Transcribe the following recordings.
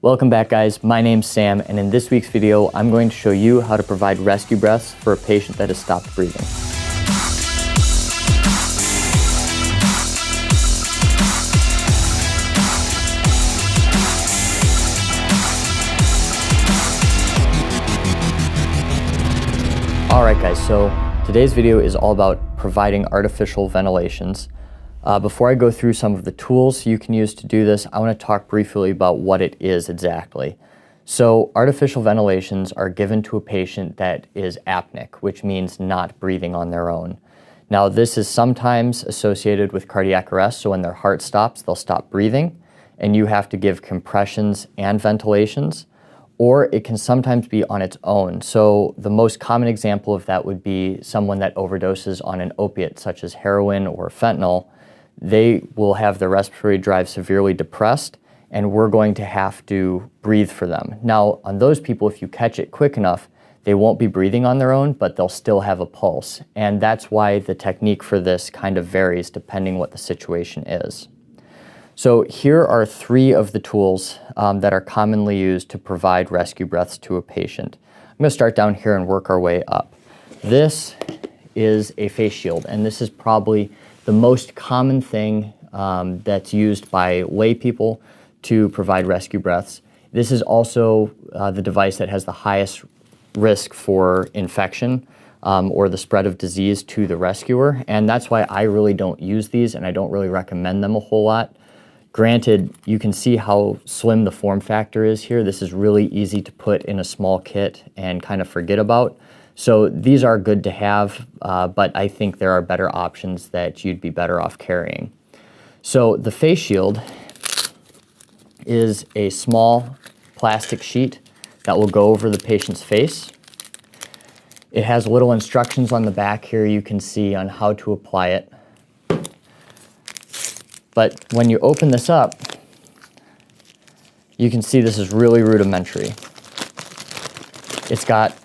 Welcome back, guys. My name's Sam, and in this week's video, I'm going to show you how to provide rescue breaths for a patient that has stopped breathing. Alright guys, so today's video is all about providing artificial ventilations. Before I go through some of the tools you can use to do this, I want to talk briefly about what it is exactly. So artificial ventilations are given to a patient that is apneic, which means not breathing on their own. Now this is sometimes associated with cardiac arrest, so when their heart stops, they'll stop breathing, and you have to give compressions and ventilations. Or it can sometimes be on its own. So the most common example of that would be someone that overdoses on an opiate such as heroin or fentanyl. They will have their respiratory drive severely depressed, and we're going to have to breathe for them. Now, on those people, if you catch it quick enough, they won't be breathing on their own, but they'll still have a pulse. And that's why the technique for this kind of varies depending what the situation is. So here are three of the tools that are commonly used to provide rescue breaths to a patient. I'm going to start down here and work our way up. This is a face shield, and this is probably the most common thing that's used by lay people to provide rescue breaths. This is also the device that has the highest risk for infection or the spread of disease to the rescuer, and that's why I really don't use these and I don't really recommend them a whole lot. Granted, you can see how slim the form factor is here. This is really easy to put in a small kit and kind of forget about. So these are good to have, but I think there are better options that you'd be better off carrying. So the face shield is a small plastic sheet that will go over the patient's face. It has little instructions on the back here you can see on how to apply it. But when you open this up, you can see this is really rudimentary. It's got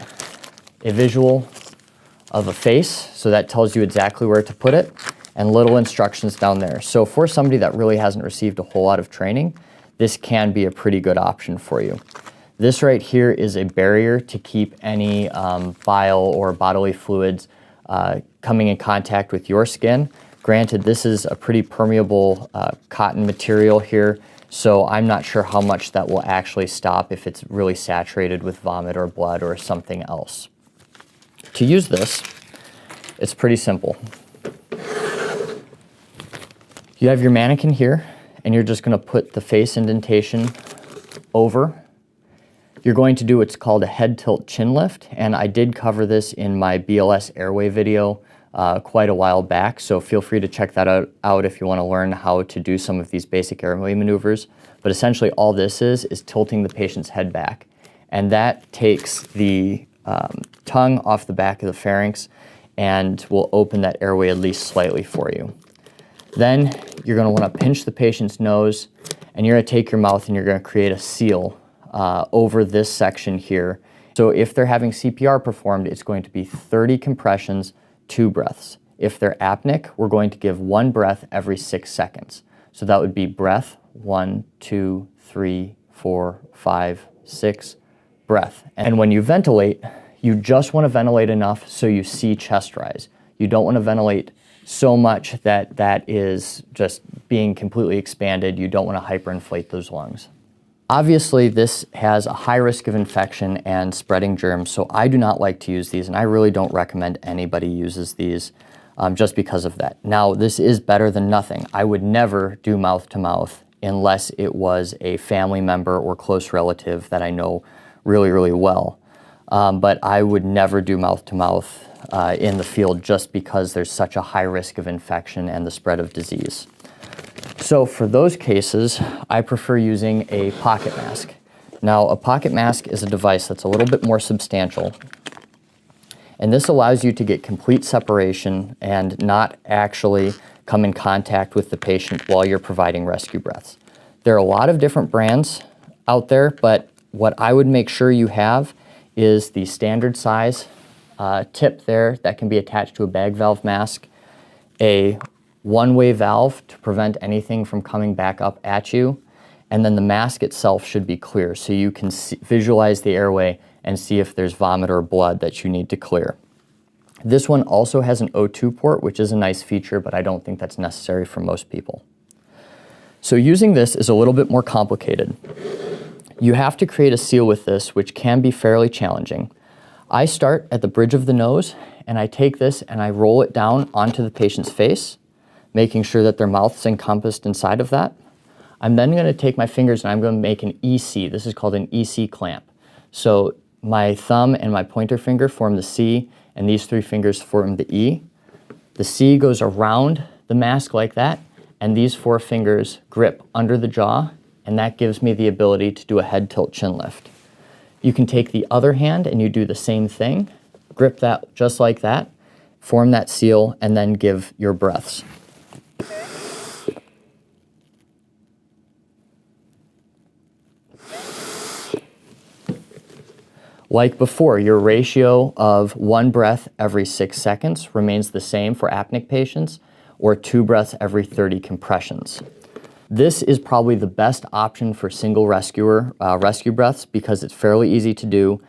a visual of a face, so that tells you exactly where to put it, and little instructions down there. So for somebody that really hasn't received a whole lot of training, this can be a pretty good option for you. This right here is a barrier to keep any bile or bodily fluids coming in contact with your skin. Granted, this is a pretty permeable cotton material here, so I'm not sure how much that will actually stop if it's really saturated with vomit or blood or something else. To use this, it's pretty simple. You have your mannequin here, and you're just going to put the face indentation over. You're going to do what's called a head tilt chin lift, and I did cover this in my BLS airway video quite a while back, so feel free to check that out if you want to learn how to do some of these basic airway maneuvers. But essentially all this is tilting the patient's head back, and that takes the tongue off the back of the pharynx and will open that airway at least slightly for you. Then you're going to want to pinch the patient's nose, and you're going to take your mouth and you're going to create a seal over this section here. So if they're having CPR performed, it's going to be 30 compressions, 2 breaths. If they're apneic, we're going to give 1 breath every 6 seconds. So that would be breath, 1, 2, 3, 4, 5, 6, breath. And when you ventilate, you just want to ventilate enough so you see chest rise. You don't want to ventilate so much that that is just being completely expanded. You don't want to hyperinflate those lungs. Obviously, this has a high risk of infection and spreading germs, so I do not like to use these, and I really don't recommend anybody uses these just because of that. Now, this is better than nothing. I would never do mouth-to-mouth unless it was a family member or close relative that I know really, really well. But I would never do mouth-to-mouth in the field just because there's such a high risk of infection and the spread of disease. So for those cases, I prefer using a pocket mask. Now, a pocket mask is a device that's a little bit more substantial, and this allows you to get complete separation and not actually come in contact with the patient while you're providing rescue breaths. There are a lot of different brands out there, but what I would make sure you have is the standard size tip there that can be attached to a bag valve mask, a one-way valve to prevent anything from coming back up at you, and then the mask itself should be clear, so you can visualize the airway and see if there's vomit or blood that you need to clear. This one also has an O2 port, which is a nice feature, but I don't think that's necessary for most people. So using this is a little bit more complicated. You have to create a seal with this, which can be fairly challenging. I start at the bridge of the nose, and I take this and I roll it down onto the patient's face, making sure that their mouth is encompassed inside of that. I'm then going to take my fingers and I'm going to make an EC. This is called an EC clamp. So my thumb and my pointer finger form the C, and these three fingers form the E. The C goes around the mask like that, and these four fingers grip under the jaw, and that gives me the ability to do a head tilt chin lift. You can take the other hand and you do the same thing, grip that just like that, form that seal, and then give your breaths. Like before, your ratio of 1 breath every 6 seconds remains the same for apneic patients, or 2 breaths every 30 compressions. This is probably the best option for single rescue breaths because it's fairly easy to do.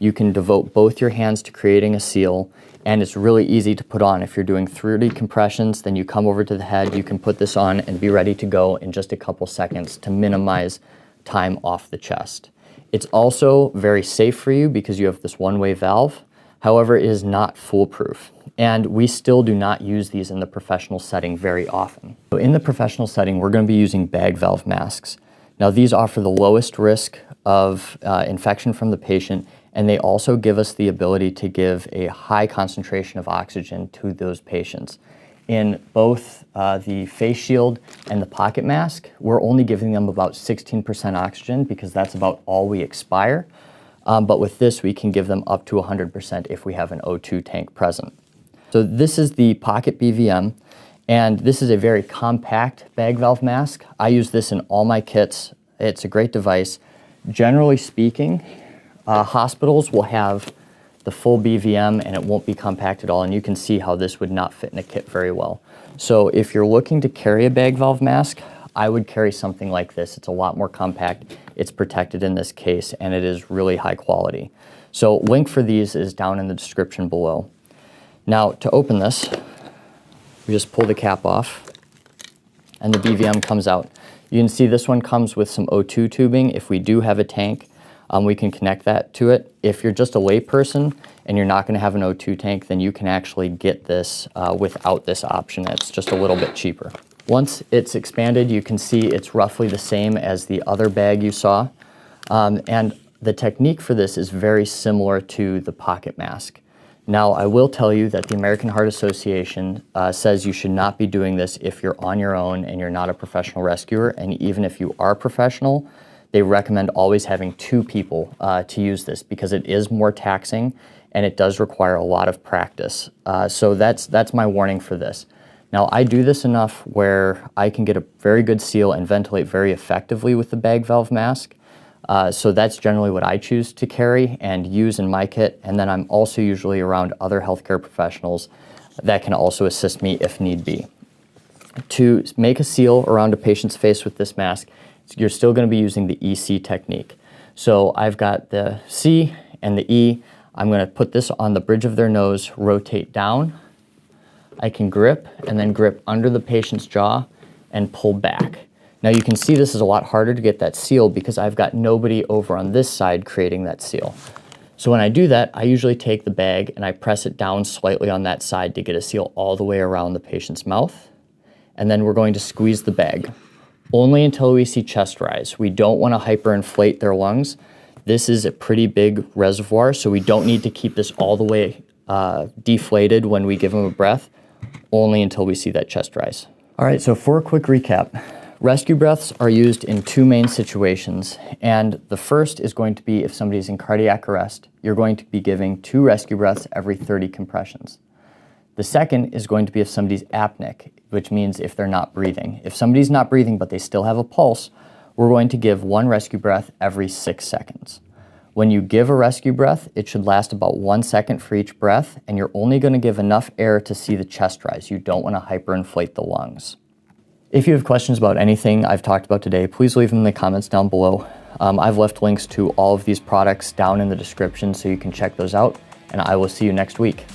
You can devote both your hands to creating a seal, and it's really easy to put on. If you're doing 30 compressions, then you come over to the head, you can put this on and be ready to go in just a couple seconds to minimize time off the chest. It's also very safe for you because you have this one-way valve. However, it is not foolproof, and we still do not use these in the professional setting very often. So in the professional setting, we're going to be using bag valve masks. Now, these offer the lowest risk of infection from the patient, and they also give us the ability to give a high concentration of oxygen to those patients. In both the face shield and the pocket mask, we're only giving them about 16% oxygen because that's about all we expire. But with this, we can give them up to 100% if we have an O2 tank present. So this is the Pocket BVM, and this is a very compact bag valve mask. I use this in all my kits. It's a great device. Generally speaking, hospitals will have the full BVM and it won't be compact at all, and you can see how this would not fit in a kit very well. So if you're looking to carry a bag valve mask, I would carry something like this. It's a lot more compact, it's protected in this case, and it is really high quality. So link for these is down in the description below. Now to open this, we just pull the cap off and the BVM comes out. You can see this one comes with some O2 tubing. If we do have a tank, we can connect that to it. If you're just a layperson and you're not going to have an O2 tank, then you can actually get this without this option. It's just a little bit cheaper. Once it's expanded, you can see it's roughly the same as the other bag you saw. And the technique for this is very similar to the pocket mask. Now, I will tell you that the American Heart Association says you should not be doing this if you're on your own and you're not a professional rescuer. And even if you are professional, they recommend always having 2 people to use this because it is more taxing and it does require a lot of practice. So that's my warning for this. Now, I do this enough where I can get a very good seal and ventilate very effectively with the bag valve mask. So that's generally what I choose to carry and use in my kit. And then I'm also usually around other healthcare professionals that can also assist me if need be. To make a seal around a patient's face with this mask, you're still going to be using the EC technique. So I've got the C and the E. I'm going to put this on the bridge of their nose, rotate down. I can grip and then grip under the patient's jaw and pull back. Now you can see this is a lot harder to get that seal because I've got nobody over on this side creating that seal. So when I do that, I usually take the bag and I press it down slightly on that side to get a seal all the way around the patient's mouth. And then we're going to squeeze the bag. Only until we see chest rise. We don't want to hyperinflate their lungs. This is a pretty big reservoir, so we don't need to keep this all the way deflated when we give them a breath, only until we see that chest rise. All right, so for a quick recap, rescue breaths are used in 2 main situations, and the first is going to be if somebody's in cardiac arrest, you're going to be giving 2 rescue breaths every 30 compressions. The second is going to be if somebody's apneic, which means if they're not breathing. If somebody's not breathing but they still have a pulse, we're going to give 1 rescue breath every 6 seconds. When you give a rescue breath, it should last about 1 second for each breath, and you're only going to give enough air to see the chest rise. You don't want to hyperinflate the lungs. If you have questions about anything I've talked about today, please leave them in the comments down below. I've left links to all of these products down in the description so you can check those out, and I will see you next week.